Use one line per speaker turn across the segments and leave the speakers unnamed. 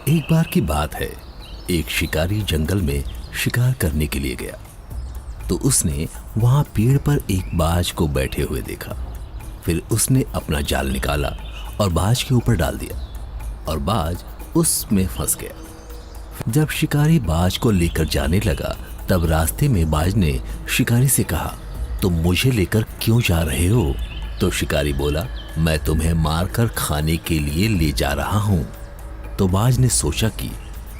एक बार की बात है, एक शिकारी जंगल में शिकार करने के लिए गया तो उसने वहां पेड़ पर एक बाज को बैठे हुए देखा। फिर उसने अपना जाल निकाला और बाज के ऊपर डाल दिया और बाज उसमें फंस गया। जब शिकारी बाज को लेकर जाने लगा तब रास्ते में बाज ने शिकारी से कहा, तुम मुझे लेकर क्यों जा रहे हो? तो शिकारी बोला, मैं तुम्हें मारकर खाने के लिए ले जा रहा हूं। तो बाज ने सोचा कि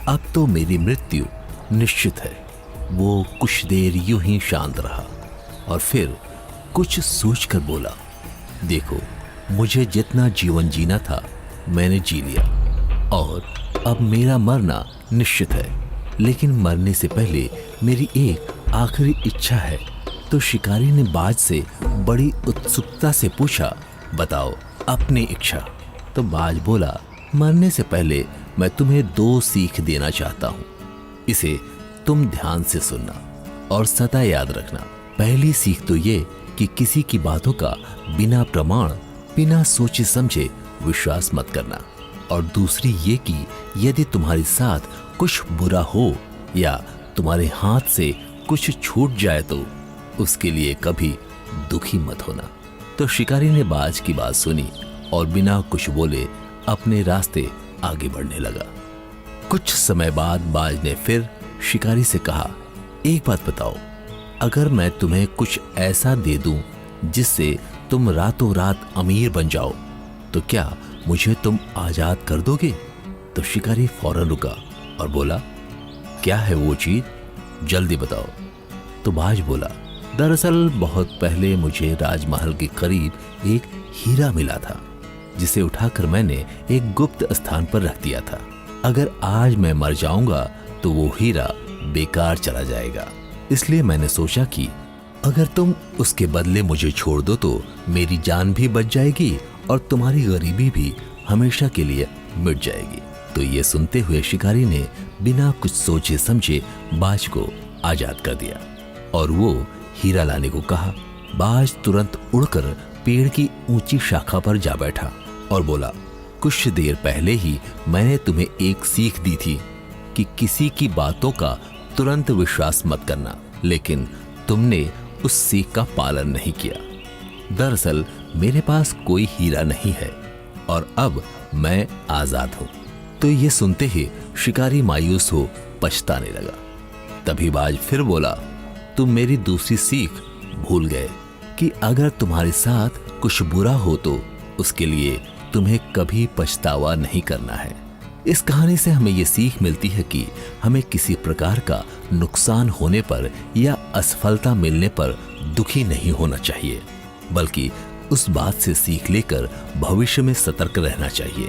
अब तो मेरी मृत्यु निश्चित है। वो कुछ देर यूं ही शांत रहा और फिर कुछ सोचकर बोला, देखो, मुझे जितना जीवन जीना था मैंने जी लिया और अब मेरा मरना निश्चित है, लेकिन मरने से पहले मेरी एक आखिरी इच्छा है। तो शिकारी ने बाज से बड़ी उत्सुकता से पूछा, बताओ अपनी इच्छा। तो बाज बोला, मरने से पहले मैं तुम्हें 2 सीख देना चाहता हूँ। इसे तुम ध्यान से सुनना और सदा याद रखना। पहली सीख तो ये कि किसी की बातों का बिना प्रमाण, बिना सोचे समझे विश्वास मत करना। और दूसरी ये कि यदि तुम्हारे साथ कुछ बुरा हो या तुम्हारे हाथ से कुछ छूट जाए तो उसके लिए कभी दुखी मत होना। तो शिकारी ने बाज की बात सुनी और बिना कुछ बोले अपने रास्ते आगे बढ़ने लगा। कुछ समय बाद बाज ने फिर शिकारी से कहा, एक बात बताओ, अगर मैं तुम्हें कुछ ऐसा दे दूं जिससे तुम रातों रात अमीर बन जाओ तो क्या मुझे तुम आजाद कर दोगे? तो शिकारी फौरन रुका और बोला, क्या है वो चीज, जल्दी बताओ। तो बाज बोला, दरअसल बहुत पहले मुझे राजमहल के करीब एक हीरा मिला था जिसे उठाकर मैंने एक गुप्त स्थान पर रख दिया था। अगर आज मैं मर जाऊंगा तो वो हीरा बेकार चला जाएगा, इसलिए मैंने सोचा कि अगर तुम उसके बदले मुझे छोड़ दो तो मेरी जान भी बच जाएगी और तुम्हारी गरीबी भी हमेशा के लिए मिट जाएगी। तो ये सुनते हुए शिकारी ने बिना कुछ सोचे समझे बाज को आजाद कर दिया और वो हीरा लाने को कहा। बाज तुरंत उड़कर पेड़ की ऊंची शाखा पर जा बैठा और बोला, कुछ देर पहले ही मैंने तुम्हें एक सीख दी थी कि किसी की बातों का तुरंत विश्वास मत करना, लेकिन तुमने उस सीख का पालन नहीं किया। दरअसल मेरे पास कोई हीरा नहीं है और अब मैं आजाद हूं। तो ये सुनते ही शिकारी मायूस हो पछताने लगा। तभी बाज फिर बोला, तुम मेरी दूसरी सीख भूल गए कि अगर तुम्हारे साथ कुछ बुरा हो तो उसके लिए तुम्हें कभी पछतावा नहीं करना है। इस कहानी से हमें ये सीख मिलती है कि हमें किसी प्रकार का नुकसान होने पर या असफलता मिलने पर दुखी नहीं होना चाहिए, बल्कि उस बात से सीख लेकर भविष्य में सतर्क रहना चाहिए।